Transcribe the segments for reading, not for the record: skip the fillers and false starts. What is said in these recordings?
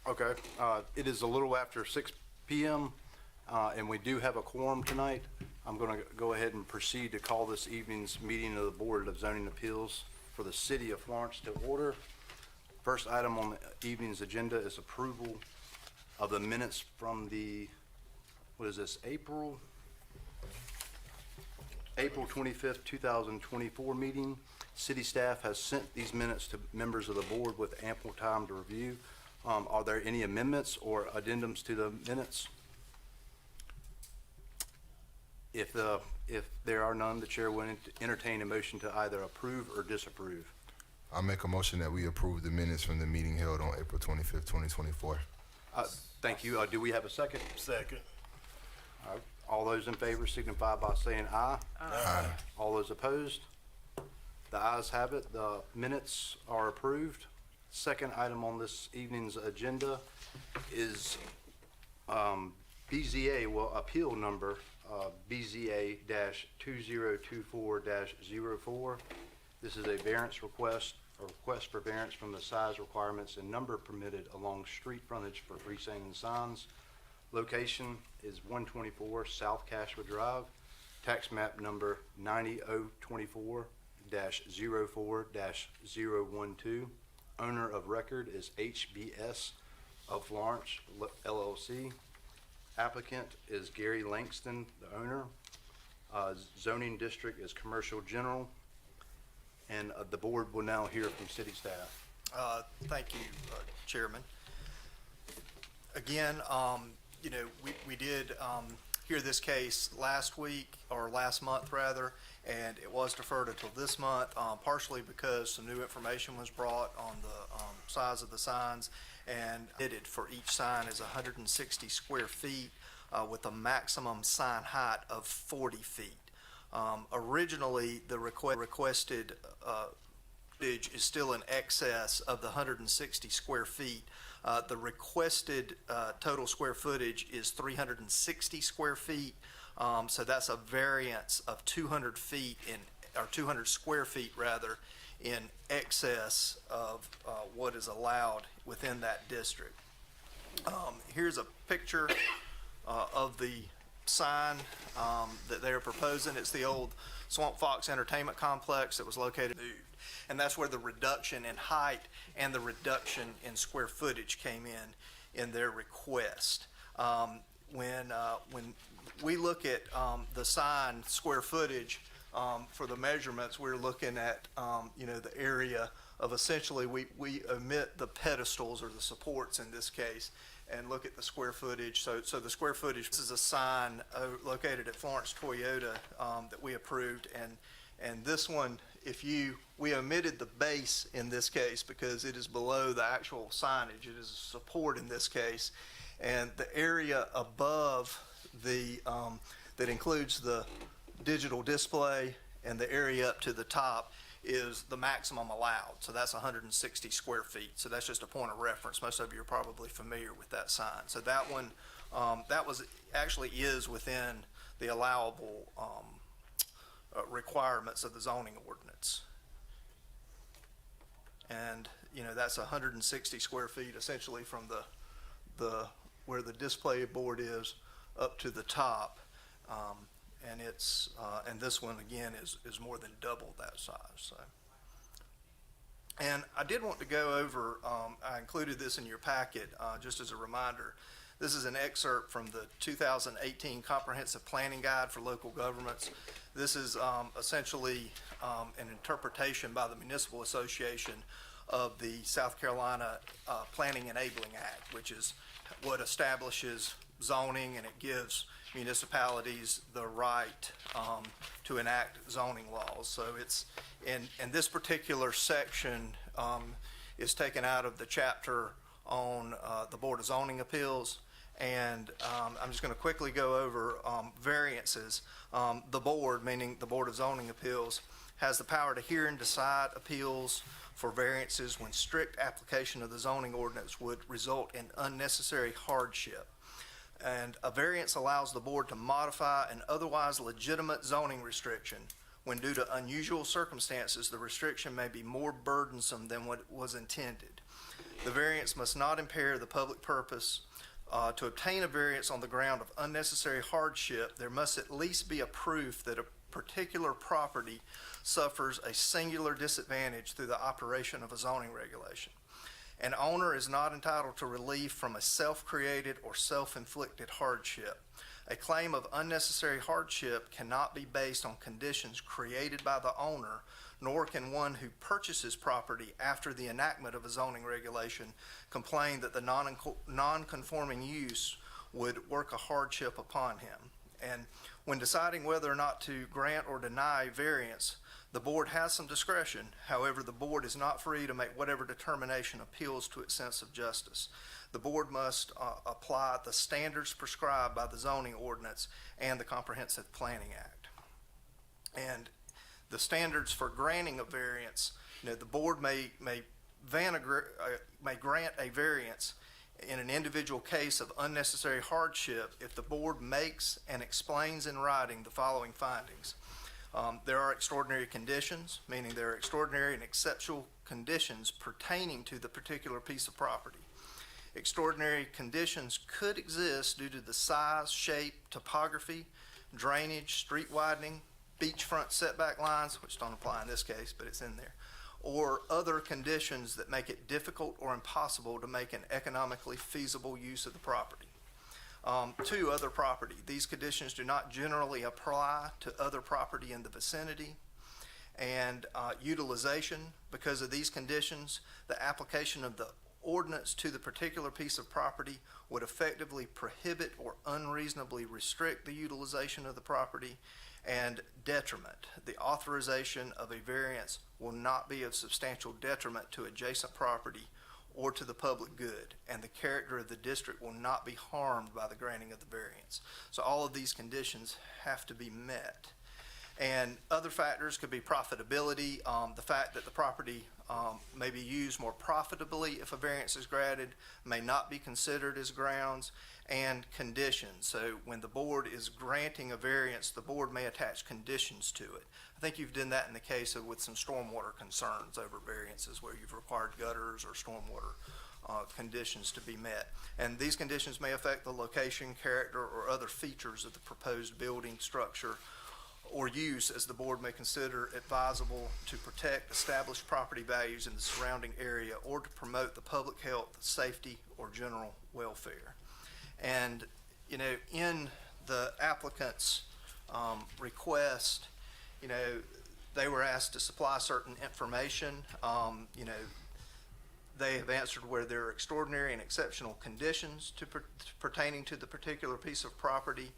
Okay, it is a little after 6 PM, and we do have a quorum tonight. I'm going to go ahead and proceed to call this evening's meeting of the Board of Zoning Appeals for the City of Florence to order. First item on the evening's agenda is approval of the minutes from the, what is this, April 25th, 2024 meeting. City staff has sent these minutes to members of the board with ample time to review. Are there any amendments or addendums to the minutes? If there are none, the chair will entertain a motion to either approve or disapprove. I'll make a motion that we approve the minutes from the meeting held on April 25th, 2024. Thank you. Do we have a second? Second. All those in favor signify by saying aye. Aye. All those opposed? The ayes have it. The minutes are approved. Second item on this evening's agenda is BZA, appeal number BZA-2024-04. This is a variance request for variance from the size requirements and number permitted along street frontage for freestanding signs. Location is 124 South Cashua Drive, tax map number 90024-04-012. Owner of record is HBS of Florence LLC. Applicant is Gary Langston, the owner. Zoning district is commercial general. And the board will now hear from city staff. Thank you, Chairman. Again, we did hear this case last week, or last month rather, and it was deferred until this month, partially because some new information was brought on the size of the signs, and permitted for each sign is 160 square feet with a maximum sign height of 40 feet. Originally, the requested footage is still in excess of the 160 square feet. The requested total square footage is 360 square feet. So that's a variance of 200 feet or 200 square feet rather, in excess of what is allowed within that district. Here's a picture of the sign that they're proposing. It's the old Swamp Fox Entertainment Complex that was located, and that's where the reduction in height and the reduction in square footage came in their request. When we look at the sign square footage for the measurements, we're looking at the area of essentially we omit the pedestals or the supports in this case, and look at the square footage. So the square footage, this is a sign located at Florence Toyota that we approved, and this one, we omitted the base in this case because it is below the actual signage. It is a support in this case, and the area above that includes the digital display and the area up to the top is the maximum allowed. So that's 160 square feet. So that's just a point of reference. Most of you are probably familiar with that sign. So that one, actually is within the allowable requirements of the zoning ordinance. And, that's 160 square feet essentially from where the display board is up to the top. And this one again is more than double that size. So, and I did want to go over. I included this in your packet just as a reminder. This is an excerpt from the 2018 Comprehensive Planning Guide for Local Governments. This is essentially an interpretation by the Municipal Association of the South Carolina Planning Enabling Act, which is what establishes zoning, and it gives municipalities the right to enact zoning laws. So it's in this particular section is taken out of the chapter on the Board of Zoning Appeals, and I'm just going to quickly go over variances. The board, meaning the Board of Zoning Appeals, has the power to hear and decide appeals for variances when strict application of the zoning ordinance would result in unnecessary hardship. And a variance allows the board to modify an otherwise legitimate zoning restriction when, due to unusual circumstances, the restriction may be more burdensome than what was intended. The variance must not impair the public purpose. To obtain a variance on the ground of unnecessary hardship, there must at least be a proof that a particular property suffers a singular disadvantage through the operation of a zoning regulation. An owner is not entitled to relief from a self-created or self-inflicted hardship. A claim of unnecessary hardship cannot be based on conditions created by the owner, nor can one who purchases property after the enactment of a zoning regulation complain that the non-conforming use would work a hardship upon him. And when deciding whether or not to grant or deny variance, the board has some discretion. However, the board is not free to make whatever determination appeals to its sense of justice. The board must apply the standards prescribed by the zoning ordinance and the Comprehensive Planning Act. And the standards for granting a variance, the board may grant a variance in an individual case of unnecessary hardship if the board makes and explains in writing the following findings. There are extraordinary conditions, meaning there are extraordinary and exceptional conditions pertaining to the particular piece of property. Extraordinary conditions could exist due to the size, shape, topography, drainage, street widening, beachfront setback lines, which don't apply in this case, but it's in there, or other conditions that make it difficult or impossible to make an economically feasible use of the property. To other property, these conditions do not generally apply to other property in the vicinity. And utilization, because of these conditions, the application of the ordinance to the particular piece of property would effectively prohibit or unreasonably restrict the utilization of the property. And detriment, the authorization of a variance will not be of substantial detriment to adjacent property or to the public good, and the character of the district will not be harmed by the granting of the variance. So all of these conditions have to be met. And other factors could be profitability, the fact that the property may be used more profitably if a variance is granted may not be considered as grounds, and conditions. So when the board is granting a variance, the board may attach conditions to it. I think you've done that in the case of with some stormwater concerns over variances where you've required gutters or stormwater conditions to be met. And these conditions may affect the location, character, or other features of the proposed building, structure, or use as the board may consider advisable to protect established property values in the surrounding area or to promote the public health, safety, or general welfare. And, in the applicant's request, they were asked to supply certain information. They have answered where there are extraordinary and exceptional conditions pertaining to the particular piece of property.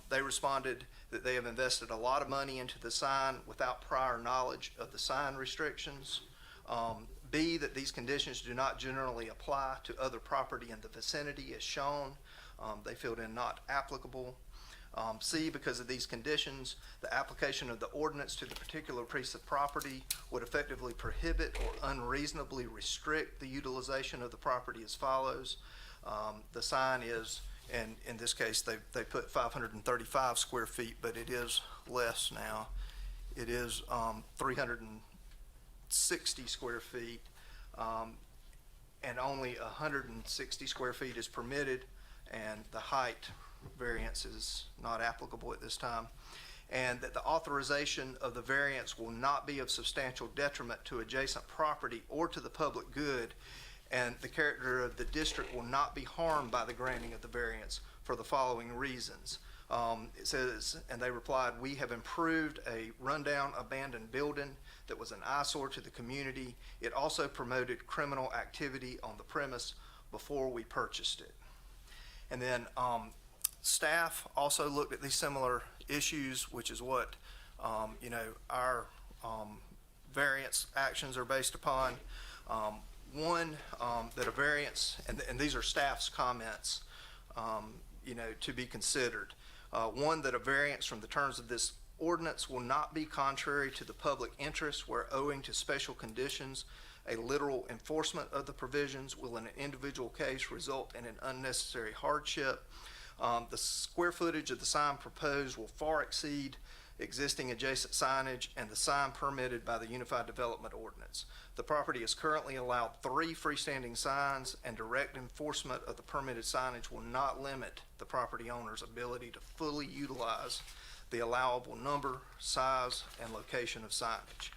They responded that they have invested a lot of money into the sign without prior knowledge of the sign restrictions. B, that these conditions do not generally apply to other property in the vicinity as shown. They filled in not applicable. C, because of these conditions, the application of the ordinance to the particular piece of property would effectively prohibit or unreasonably restrict the utilization of the property as follows. The sign is, and in this case, they put 535 square feet, but it is less now. It is 360 square feet, and only 160 square feet is permitted, and the height variance is not applicable at this time. And that the authorization of the variance will not be of substantial detriment to adjacent property or to the public good, and the character of the district will not be harmed by the granting of the variance for the following reasons. It says, and they replied, we have improved a rundown abandoned building that was an eyesore to the community. It also promoted criminal activity on the premise before we purchased it. And then staff also looked at these similar issues, which is what our variance actions are based upon. One, that a variance, and these are staff's comments, to be considered. One, that a variance from the terms of this ordinance will not be contrary to the public interest where owing to special conditions, a literal enforcement of the provisions will in an individual case result in an unnecessary hardship. The square footage of the sign proposed will far exceed existing adjacent signage, and the sign permitted by the Unified Development Ordinance. The property is currently allowed 3 freestanding signs, and direct enforcement of the permitted signage will not limit the property owner's ability to fully utilize the allowable number, size, and location of signage.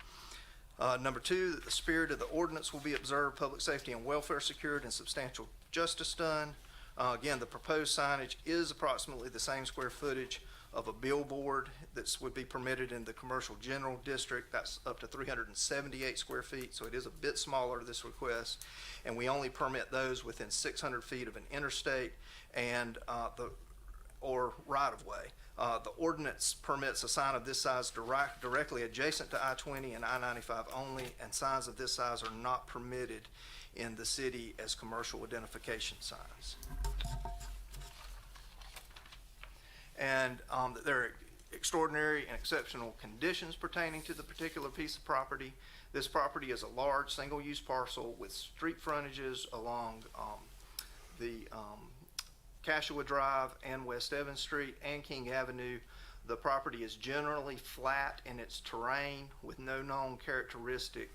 Number 2, that the spirit of the ordinance will be observed, public safety and welfare secured, and substantial justice done. Again, the proposed signage is approximately the same square footage of a billboard that would be permitted in the commercial general district. That's up to 378 square feet, so it is a bit smaller, this request. And we only permit those within 600 feet of an interstate and or right-of-way. The ordinance permits a sign of this size directly adjacent to I-20 and I-95 only, and signs of this size are not permitted in the city as commercial identification signs. And there are extraordinary and exceptional conditions pertaining to the particular piece of property. This property is a large, single-use parcel with street frontages along the Cashua Drive and West Evans Street and King Avenue. The property is generally flat in its terrain with no known characteristics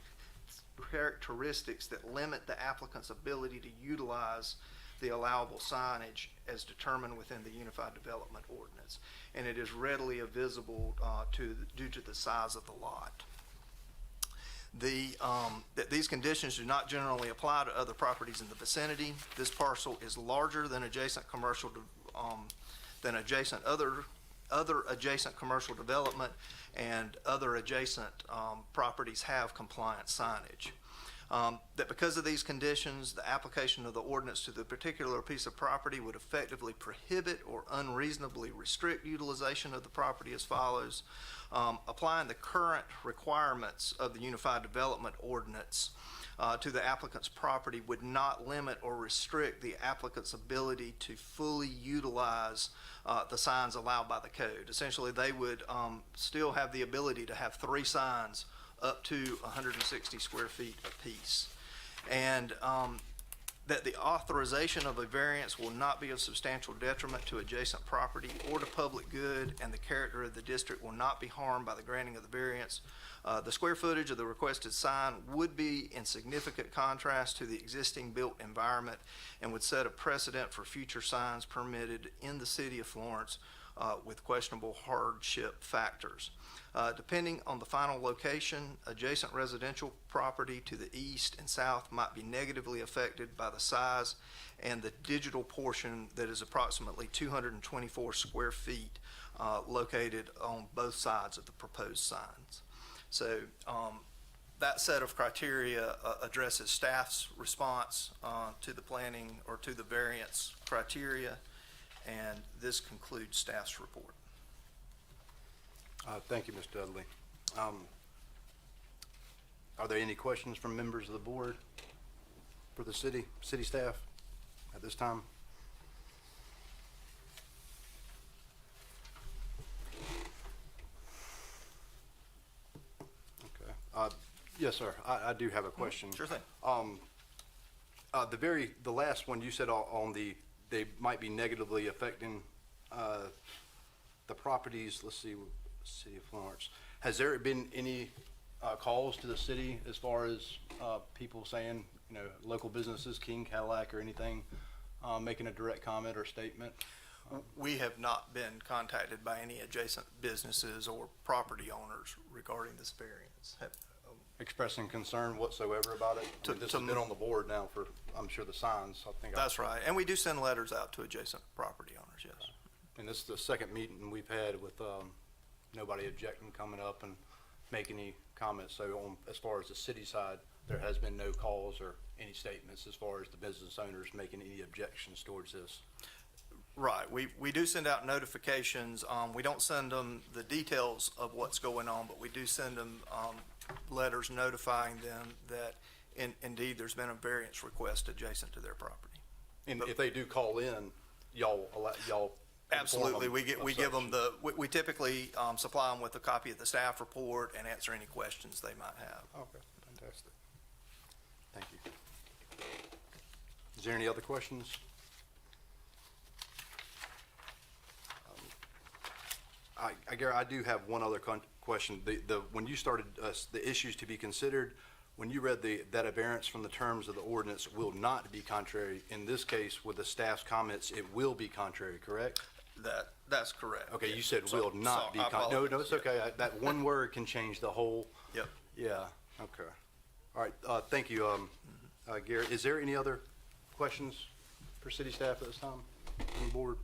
that limit the applicant's ability to utilize the allowable signage as determined within the Unified Development Ordinance. And it is readily visible due to the size of the lot. These conditions do not generally apply to other properties in the vicinity. This parcel is larger than adjacent commercial, other adjacent commercial development, and other adjacent properties have compliant signage. That because of these conditions, the application of the ordinance to the particular piece of property would effectively prohibit or unreasonably restrict utilization of the property as follows. Applying the current requirements of the Unified Development Ordinance to the applicant's property would not limit or restrict the applicant's ability to fully utilize the signs allowed by the code. Essentially, they would still have the ability to have 3 signs up to 160 square feet apiece. And that the authorization of a variance will not be of substantial detriment to adjacent property or to public good, and the character of the district will not be harmed by the granting of the variance. The square footage of the requested sign would be in significant contrast to the existing built environment and would set a precedent for future signs permitted in the city of Florence with questionable hardship factors. Depending on the final location, adjacent residential property to the east and south might be negatively affected by the size and the digital portion that is approximately 224 square feet located on both sides of the proposed signs. So that set of criteria addresses staff's response to the planning or to the variance criteria, and this concludes staff's report. Thank you, Mr. Dudley. Are there any questions from members of the board for the city staff at this time? Okay. Yes, sir. I do have a question. Sure thing. The last one you said on they might be negatively affecting the properties. Let's see. City of Florence. Has there been any calls to the city as far as people saying, local businesses, King, Cadillac, or anything, making a direct comment or statement? We have not been contacted by any adjacent businesses or property owners regarding this variance. Expressing concern whatsoever about it? This has been on the board now for, I'm sure, the signs. That's right. And we do send letters out to adjacent property owners, yes. And this is the second meeting we've had with nobody objecting, coming up and making any comments. So as far as the city side, there has been no calls or any statements as far as the business owners making any objections towards this. Right. We do send out notifications. We don't send them the details of what's going on, but we do send them letters notifying them that indeed there's been a variance request adjacent to their property. And if they do call in, y'all Absolutely. We give them we typically supply them with a copy of the staff report and answer any questions they might have. Okay, fantastic. Thank you. Is there any other questions? I Gary, I do have one other question. When you started, the issues to be considered, when you read that a variance from the terms of the ordinance will not be contrary, in this case, with the staff's comments, it will be contrary, correct? That's correct. Okay, you said will not be, no, it's okay. That one word can change the whole. Yep. Yeah, okay. All right, thank you, Gary. Is there any other questions for city staff at this time on the board?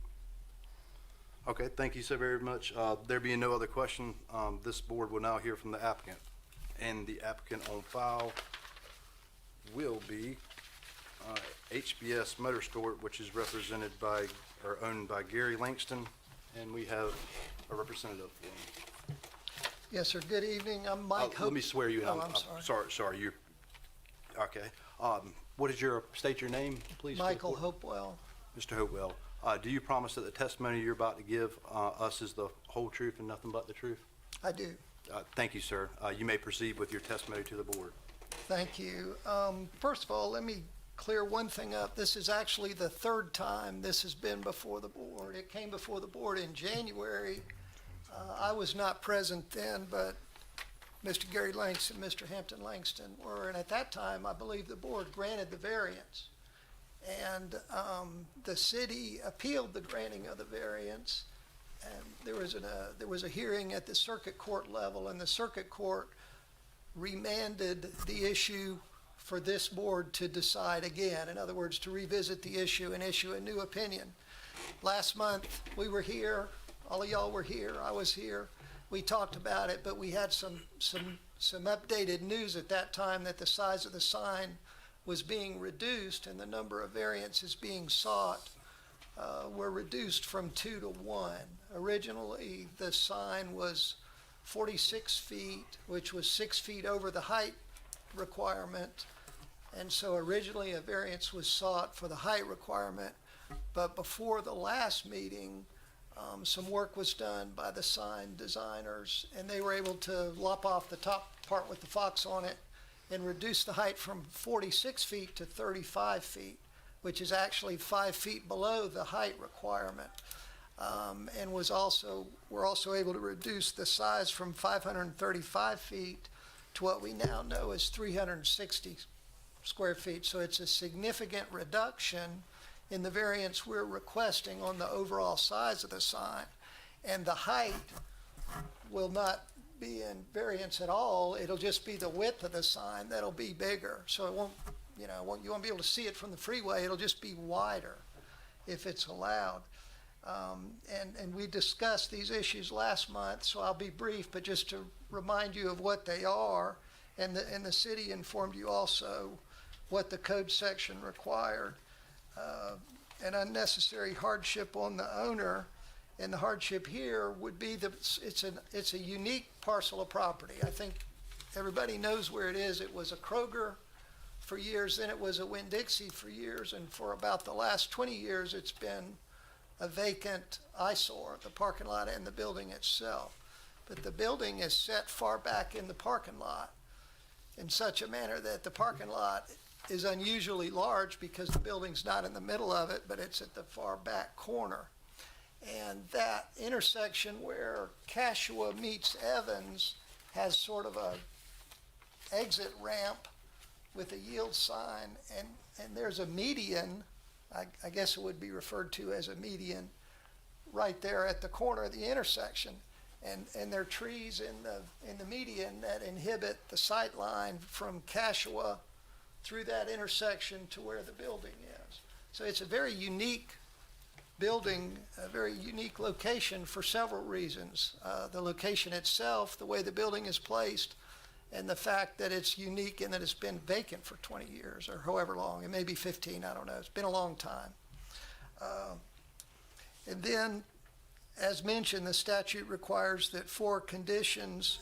Okay, thank you so very much. There being no other question, this board will now hear from the applicant. And the applicant on file will be HBS Motorsport, which is represented by, or owned by Gary Langston, and we have a representative for him. Yes, sir. Good evening. I'm Mike Hope. Let me swear you in. Oh, I'm sorry. Sorry, you, okay. What is state your name, please? for the Michael court? Hopewell. Mr. Hopewell, do you promise that the testimony you're about to give us is the whole truth and nothing but the truth? I do. Thank you, sir. You may proceed with your testimony to the board. Thank you. First of all, let me clear one thing up. This is actually the third time this has been before the board. It came before the board in January. I was not present then, but Mr. Gary Langston, Mr. Hampton Langston were, and at that time, I believe the board granted the variance. And the city appealed the granting of the variance, and there was a hearing at the circuit court level, and the circuit court remanded the issue for this board to decide again. In other words, to revisit the issue and issue a new opinion. Last month, we were here, all of y'all were here, I was here. We talked about it, but we had some updated news at that time that the size of the sign was being reduced and the number of variances being sought were reduced from 2 to 1. Originally, the sign was 46 feet, which was 6 feet over the height requirement. And so originally a variance was sought for the height requirement. But before the last meeting, some work was done by the sign designers, and they were able to lop off the top part with the fox on it and reduce the height from 46 feet to 35 feet, which is actually 5 feet below the height requirement. And we're also able to reduce the size from 535 feet to what we now know is 360 square feet. So it's a significant reduction in the variance we're requesting on the overall size of the sign. And the height will not be in variance at all. It'll just be the width of the sign that'll be bigger. So it won't, you won't be able to see it from the freeway. It'll just be wider if it's allowed. And we discussed these issues last month, so I'll be brief, but just to remind you of what they are, and the city informed you also what the code section required. An unnecessary hardship on the owner, and the hardship here would be it's a unique parcel of property. I think everybody knows where it is. It was a Kroger for years, then it was a Winn-Dixie for years, and for about the last 20 years, it's been a vacant eyesore, the parking lot and the building itself. But the building is set far back in the parking lot in such a manner that the parking lot is unusually large because the building's not in the middle of it, but it's at the far back corner. And that intersection where Cashua meets Evans has sort of a exit ramp with a yield sign, and there's a median, I guess it would be referred to as a median, right there at the corner of the intersection. And there are trees in the median that inhibit the sight line from Cashua through that intersection to where the building is. So it's a very unique building, a very unique location for several reasons. The location itself, the way the building is placed, and the fact that it's unique in that it's been vacant for 20 years or however long. It may be 15, I don't know. It's been a long time. And then, as mentioned, the statute requires that 4 conditions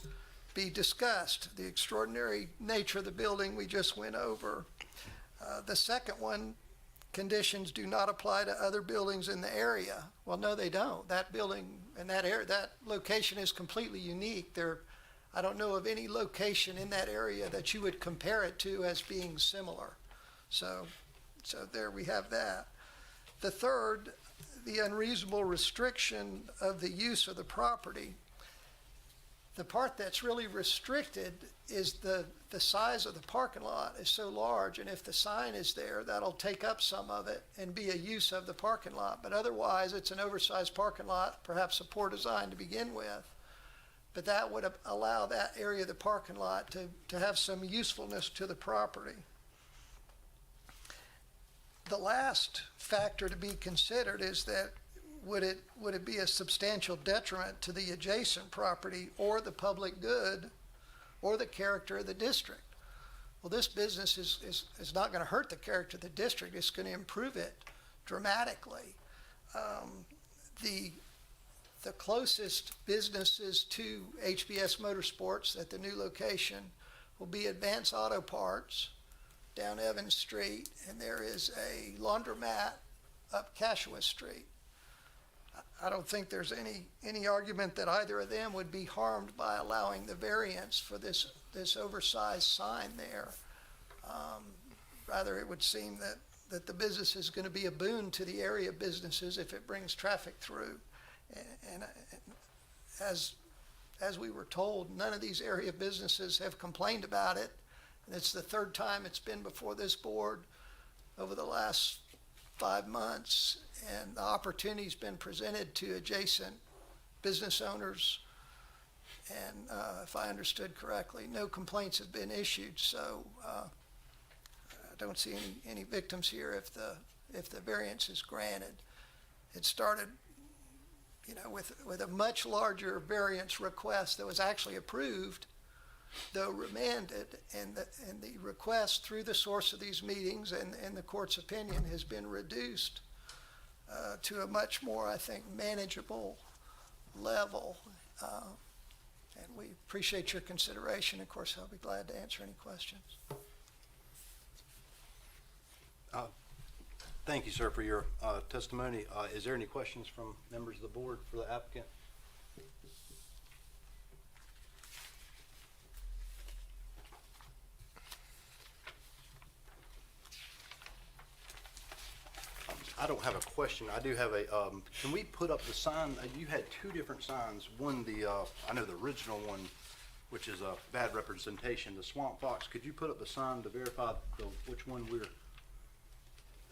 be discussed. The extraordinary nature of the building we just went over. The second one, conditions do not apply to other buildings in the area. Well, no, they don't. That building and that area, that location is completely unique. I don't know of any location in that area that you would compare it to as being similar. So there we have that. The third, the unreasonable restriction of the use of the property. The part that's really restricted is the size of the parking lot is so large, and if the sign is there, that'll take up some of it and be a use of the parking lot. But otherwise, it's an oversized parking lot, perhaps a poor design to begin with. But that would allow that area of the parking lot to have some usefulness to the property. The last factor to be considered is that would it be a substantial detriment to the adjacent property or the public good or the character of the district? Well, this business is not going to hurt the character of the district. It's going to improve it dramatically. The closest businesses to HBS Motorsports at the new location will be Advance Auto Parts down Evans Street, and there is a laundromat up Cashua Street. I don't think there's any argument that either of them would be harmed by allowing the variance for this oversized sign there. Rather, it would seem that the business is going to be a boon to the area businesses if it brings traffic through. And as we were told, none of these area businesses have complained about it. And it's the third time it's been before this board over the last 5 months, and the opportunity's been presented to adjacent business owners. And if I understood correctly, no complaints have been issued. So I don't see any victims here if the variance is granted. It started, with a much larger variance request that was actually approved, though remanded, and the request through the source of these meetings and the court's opinion has been reduced to a much more, I think, manageable level. And we appreciate your consideration. Of course, I'll be glad to answer any questions. Thank you, sir, for your testimony. Is there any questions from members of the board for the applicant? I don't have a question. I do have a, can we put up the sign? You had 2 different signs. One, I know the original one, which is a bad representation, the Swamp Fox. Could you put up the sign to verify which one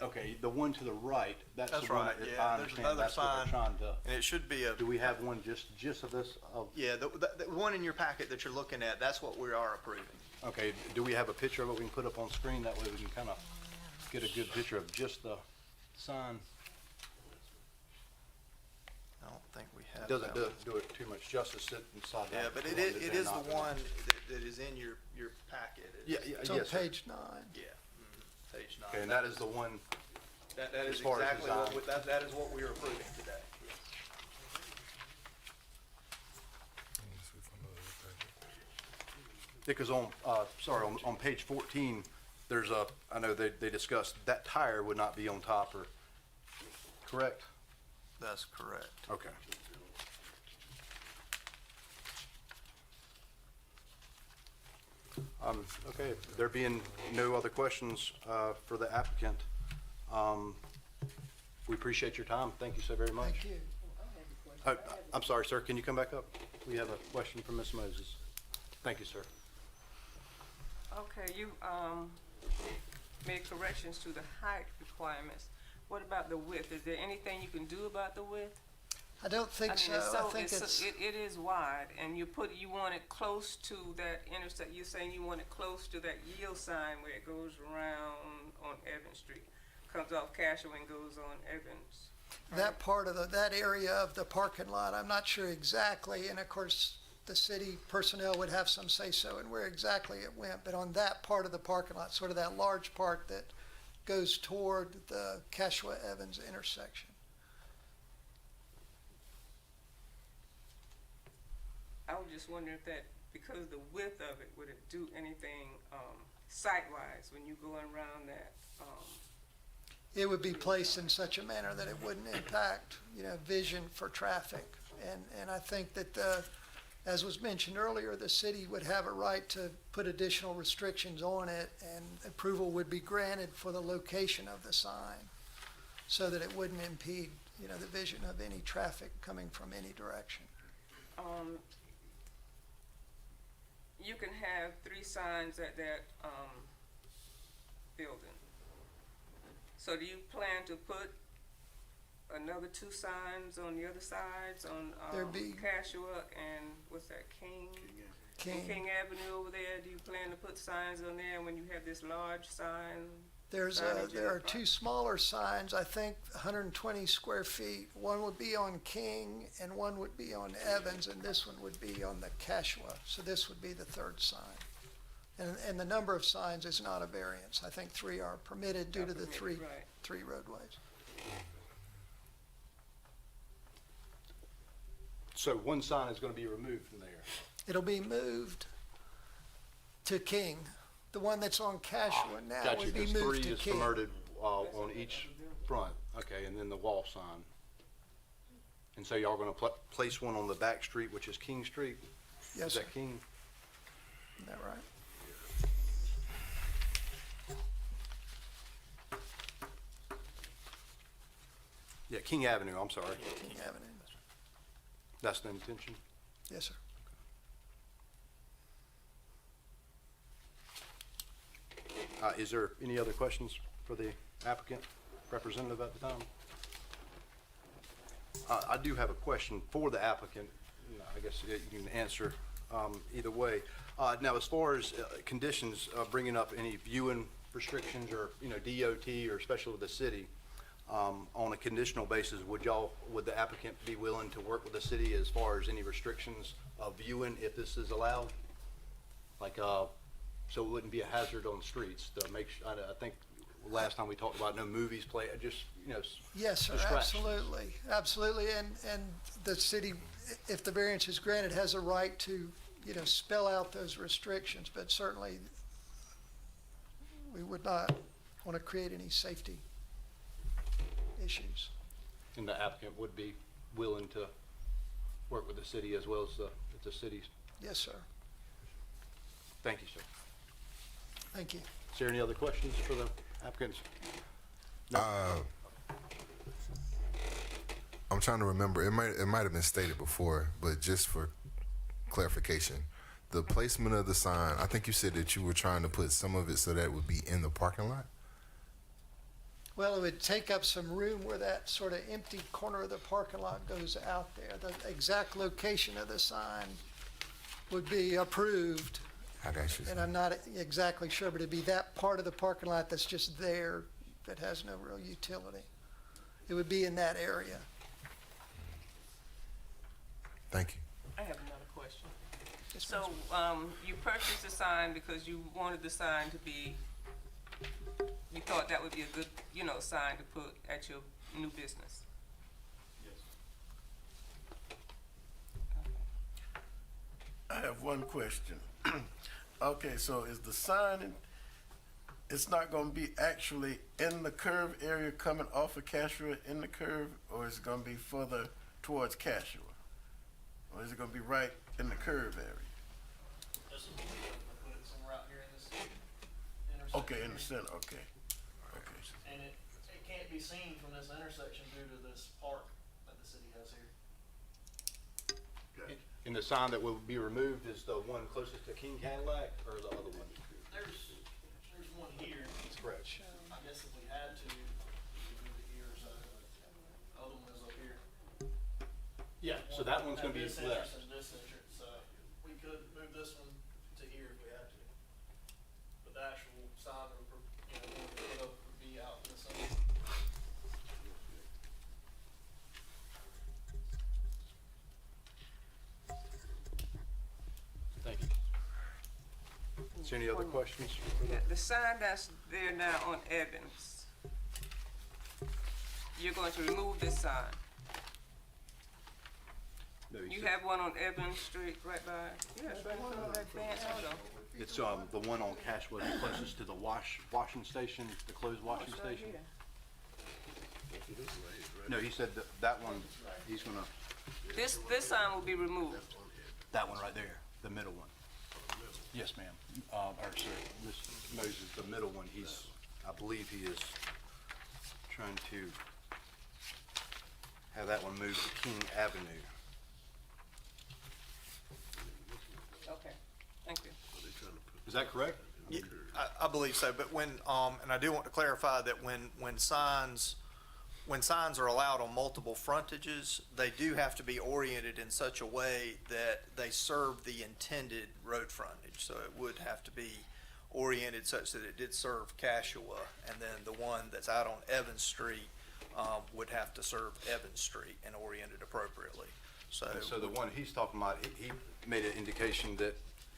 okay, the one to the right, that's the one. right, that yeah, I there's understand another that's what sign, we're trying to. and it should be Do we have one just of this? yeah, the one in your packet that you're looking at, that's what we are approving. Okay, do we have a picture of it we can put up on screen? That way we can kind of get a good picture of just the sign. I don't think we have It doesn't that do it too much justice sitting inside that. Yeah, but it one is, that it they're is not the gonna- one that is in your packet. Yeah, It's on yes, sir. page 9. Yeah, page 9. Okay, and that is the one, That as is far as exactly what, design. that is what we are approving today. because on page 14, there's I know they discussed that tire would not be on top, or, correct? That's correct. Okay. Okay, there being no other questions for the applicant, we appreciate your time. Thank you so very much. Thank you. I'm sorry, sir, can you come back up? We have a question from Ms. Moses. Thank you, sir. Okay, you made corrections to the height requirements. What about the width? Is there anything you can do about the width? I don't I think mean, so. it's I so, think it's, it is wide, and you want it close to that intersect, you're saying you want it close to that yield sign where it goes around on Evans Street, comes off Cashel and goes on Evans. that part of that area of the parking lot, I'm not sure exactly, and of course, the city personnel would have some say-so in where exactly it went, but on that part of the parking lot, sort of that large part that goes toward the Cashua-Evans intersection. I was just wondering if that, because of the width of it, would it do anything, sight-wise when you going around that, It would be placed in such a manner that it wouldn't impact, vision for traffic. And I think that, as was mentioned earlier, the city would have a right to put additional restrictions on it, and approval would be granted for the location of the sign so that it wouldn't impede, the vision of any traffic coming from any direction. you can have 3 signs at that, building. So do you plan to put another 2 signs on the other sides on, There'd be- Cashua and, what's that, King Avenue over there? Do you plan to put signs on there when you have this large sign? There signage are in front? 2 smaller signs, I think 120 square feet. One would be on King and one would be on Evans, and this one would be on the Cashua. So this would be the 3rd sign. And the number of signs is not a variance. I think 3 are permitted due to the Permitted, right. three roadways. So one sign is gonna be removed from there. It'll be moved to King. The one that's on Cashua now Got you, would be because 3 moved to is King. converted, on each front, okay, and then the wall sign. And so y'all gonna place one on the back street, which is King Street? Yes, Is sir. that King? Isn't that right? Yeah, King Avenue, I'm sorry. King Avenue. That's the intention? Yes, sir. Is there any other questions for the applicant representative at the time? I do have a question for the applicant. I guess you can answer either way. Now, as far as conditions, bringing up any viewing restrictions or, DOT or especially with the city, on a conditional basis, would the applicant be willing to work with the city as far as any restrictions of viewing if this is allowed? Like, so it wouldn't be a hazard on the streets to make, I think last time we talked about no movies play, just, Yes, sir, distractions. absolutely, absolutely, and the city, if the variance is granted, has a right to, spell out those restrictions, but certainly we would not want to create any safety issues. And the applicant would be willing to work with the city as well as the cities. Yes, sir, Thank you, sir. thank you. Is there any other questions for the applicants? I'm trying to remember. It might have been stated before, but just for clarification, the placement of the sign. I think you said that you were trying to put some of it so that it would be in the parking lot. Well, it would take up some room where that sort of empty corner of the parking lot goes out there. The exact location of the sign would be approved, I got you. and I'm not exactly sure, but it'd be that part of the parking lot that's just there that has no real utility. It would be in that area. Thank you. I have another question. Yes, So, you purchased the sign because you wanted the sign to be, you thought that would be a good, sign to put at your new business? I have one question. Okay, so is the sign, it's not gonna be actually in the curve area coming off of Cashua in the curve, or is it gonna be further towards Cashua? Or is it gonna be right in the curve area? This will be, put it somewhere out here in this intersection. Okay, in the here. center, okay. Okay. And it can't be seen from this intersection due to this park that the city has here. And the sign that will be removed is the one closest to King Cadillac or the other one? There's one here. That's correct. I guess if we had to, we could move it here or so, but the other one is up here. Yeah, so that one's gonna be This left. entrance and this entrance, so we could move this one to here if we had to. But the actual sign that we're, put up would be out in the sun. Thank you. Is there any other questions? The sign that's there now on Evans, you're going to remove this sign. No, he You said- have one on Evans Street right by, yes, right in front of that fence, hold on. It's, the one on Cashwood, closest to the washing station, the closed washing It's right station? here. No, he said that one, he's gonna, This sign will be removed. that one right there, the middle one. Yes, ma'am. Or sir, Mr. Moses, the middle one, I believe he is trying to have that one moved to King Avenue. Okay, thank you. that correct? Yeah, I believe so, but when, and I do want to clarify that when signs are allowed on multiple frontages, they do have to be oriented in such a way that they serve the intended road frontage. So it would have to be oriented such that it did serve Cashua, and then the one that's out on Evans Street, would have to serve Evans Street and oriented appropriately. So, So the one he's talking about, he made an indication that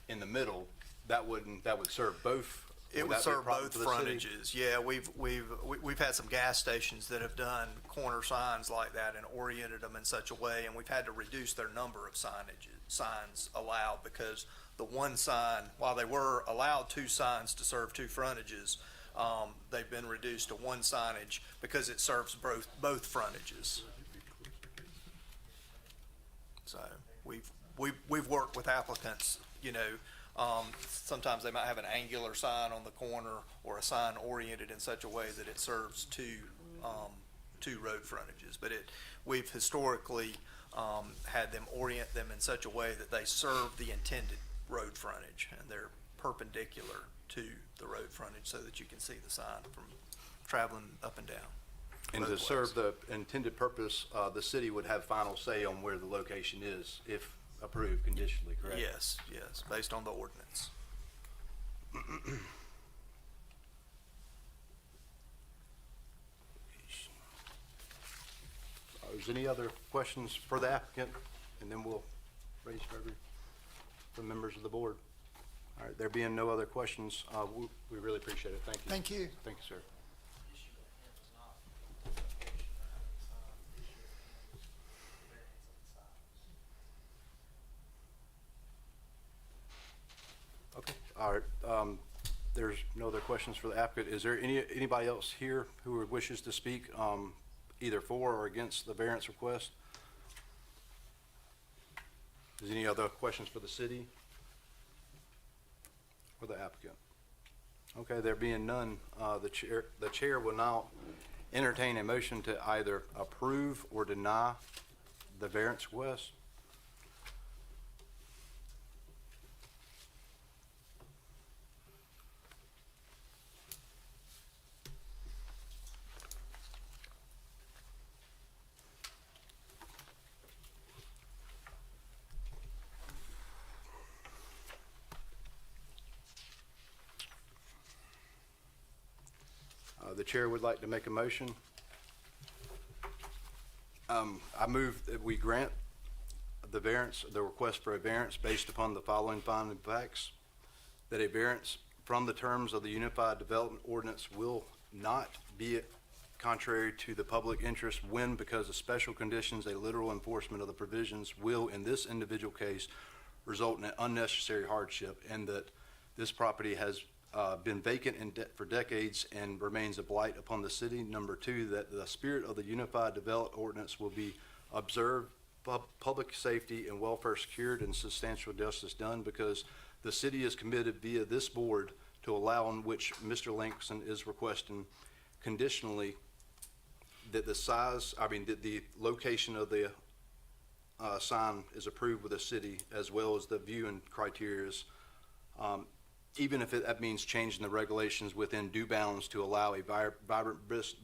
in the middle, that would serve both. it would that be a serve problem both for the city? frontages. Yeah, we've had some gas stations that have done corner signs like that and oriented them in such a way, and we've had to reduce their number of signs allowed, because the one sign, while they were allowed two signs to serve two frontages, they've been reduced to one signage because it serves both frontages. So we've worked with applicants, sometimes they might have an angular sign on the corner or a sign oriented in such a way that it serves two road frontages. But we've historically, had them orient them in such a way that they serve the intended road frontage, and they're perpendicular to the road frontage so that you can see the sign from traveling up and down. And to both serve ways. the intended purpose, the city would have final say on where the location is if approved conditionally, correct? Yes, based on the ordinance. Is there any other questions for the applicant? And then we'll raise for members of the board. All right, there being no other questions, we really appreciate it. Thank you. Thank you. Thank you, sir. Okay, all right. There's no other questions for the applicant. Is there anybody else here who wishes to speak, either for or against the variance request? Is any other questions for the city or the applicant? Okay, there being none, the chair will now entertain a motion to either approve or deny the variance request. The chair would like to make a motion. I move that we grant the request for a variance based upon the following finding facts: that a variance from the terms of the Unified Development Ordinance will not be contrary to the public interest when, because of special conditions, a literal enforcement of the provisions will, in this individual case, result in an unnecessary hardship, and that this property has been vacant for decades and remains a blight upon the city. Number two, that the spirit of the Unified Development Ordinance will be observed, public safety and welfare secured, and substantial justice done, because the city is committed via this board to allow, on which Mr. Langston is requesting conditionally, that that the location of the sign is approved with the city, as well as the view and criterias, even if that means changing the regulations within due bounds to allow a vibrant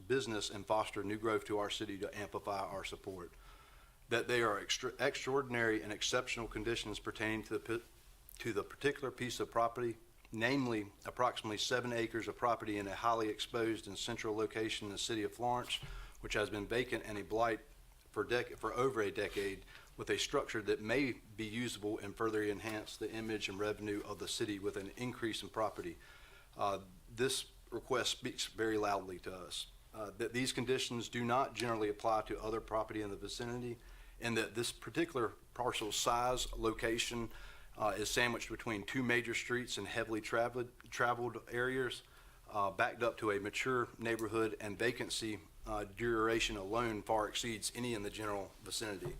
business and foster new growth to our city to amplify our support. That they are extraordinary and exceptional conditions pertaining to the particular piece of property, namely approximately 7 acres of property in a highly exposed and central location in the city of Florence, which has been vacant and a blight for over a decade, with a structure that may be usable and further enhance the image and revenue of the city with an increase in property. This request speaks very loudly to us, that these conditions do not generally apply to other property in the vicinity, and that this particular parcel size, location, is sandwiched between 2 major streets and heavily traveled areas, backed up to a mature neighborhood, and vacancy duration alone far exceeds any in the general vicinity.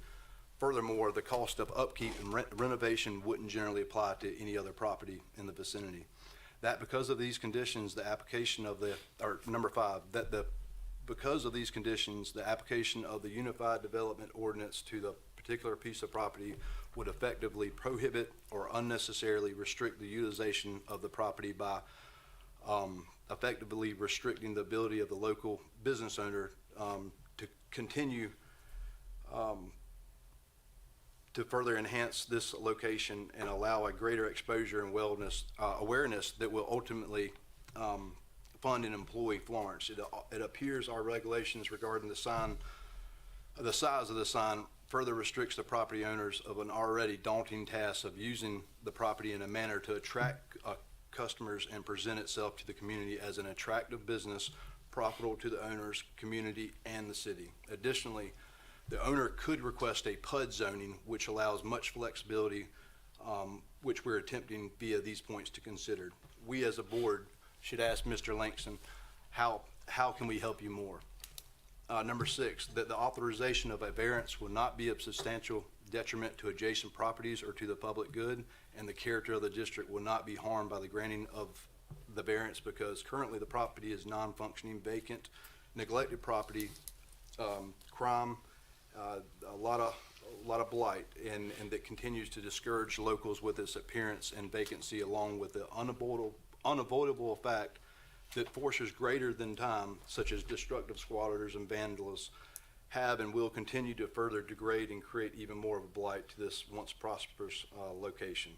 Furthermore, the cost of upkeep and renovation wouldn't generally apply to any other property in the vicinity. That because of these conditions, number 5, because of these conditions, the application of the Unified Development Ordinance to the particular piece of property would effectively prohibit or unnecessarily restrict the utilization of the property by effectively restricting the ability of the local business owner to continue to further enhance this location and allow a greater exposure and awareness that will ultimately fund and employ Florence. It appears our regulations regarding the size of the sign further restricts the property owners of an already daunting task of using the property in a manner to attract customers and present itself to the community as an attractive business profitable to the owners, community, and the city. Additionally, the owner could request a PUD zoning, which allows much flexibility, which we're attempting via these points to consider. We as a board should ask Mr. Langston, how can we help you more? Number 6, that the authorization of a variance will not be of substantial detriment to adjacent properties or to the public good, and the character of the district will not be harmed by the granting of the variance because currently the property is non-functioning, vacant, neglected property, crime, a lot of blight, and that continues to discourage locals with its appearance and vacancy, along with the unavoidable fact that forces greater than time, such as destructive squatters and vandals, have and will continue to further degrade and create even more of a blight to this once prosperous location.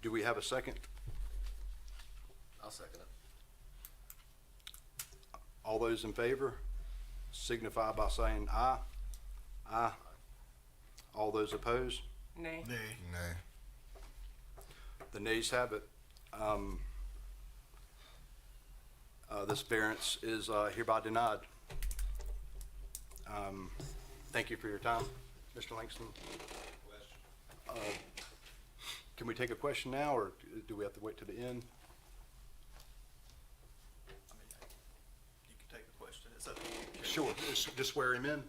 Do we have a second? I'll second it. All those in favor signify by saying aye. Aye. All those opposed? Nay. Nay. Nay. The nays have it. This variance is hereby denied. Thank you for your time, Mr. Langston. Can we take a question now, or do we have to wait to the end? I mean, you can take a question. It's up to you. Sure, just swear him in.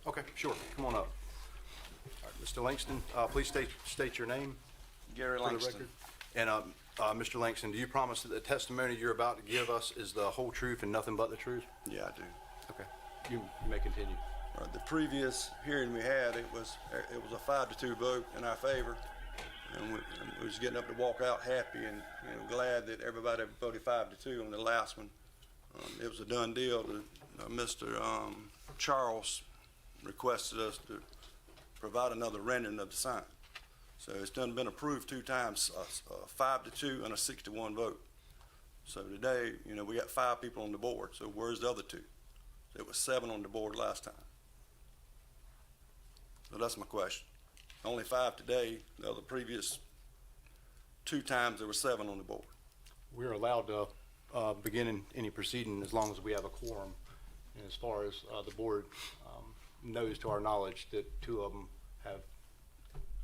Okay, sure, come on up. All right, Mr. Langston, please state your name Gary for the Langston. record. And, Mr. Langston, do you promise that the testimony you're about to give us is the whole truth and nothing but the truth? Yeah, I do. Okay, you may continue. The previous hearing we had, it was a 5-2 vote in our favor, and we was getting up to walk out happy and glad that everybody voted 5-2 on the last one. It was a done deal. Mr. Charles requested us to provide another rendering of the sign. So it's been approved 2 times, 5-2 and a 6-1 vote. So today, we got 5 people on the board. So where's the other 2? There was 7 on the board last time. So that's my question. Only 5 today. The other previous 2 times there were 7 on the board. We're allowed to begin any proceeding as long as we have a quorum. And as far as the board knows, to our knowledge, that 2 of them have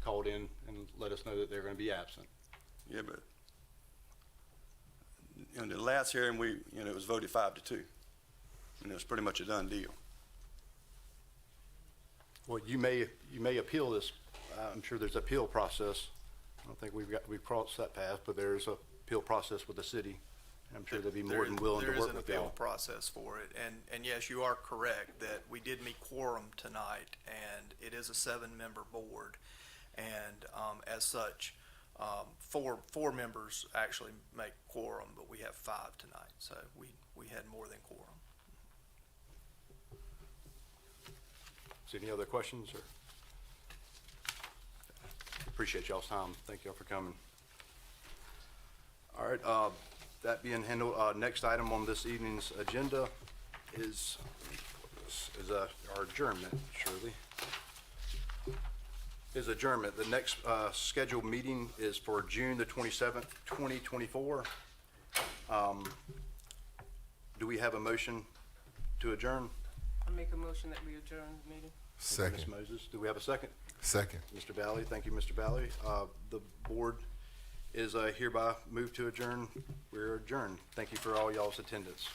called in and let us know that they're going to be absent. Yeah, but in the last hearing, it was voted 5-2, and it was pretty much a done deal. Well, you may appeal this. I'm sure there's an appeal process. I don't think we've crossed that path, but there's a appeal process with the city. And I'm sure they'd be more than willing to work with There is an appeal y'all. process for it, and yes, you are correct that we did meet quorum tonight, and it is a 7-member board. And as such, 4 members actually make quorum, but we have 5 tonight, so we had more than quorum. Is there any other questions? Or appreciate y'all's time. Thank y'all for coming. All right, that being handled, next item on this evening's agenda is our adjournment, Shirley. Is adjournment. The next scheduled meeting is for June the 27th, 2024. Do we have a motion to adjourn? I make a motion that we adjourn the meeting. Thank you, Second. Ms. Moses. Do we have a second? Second. Mr. Valley, thank you, Mr. Valley. The board is hereby moved to adjourn. We're adjourned. Thank you for all y'all's attendance.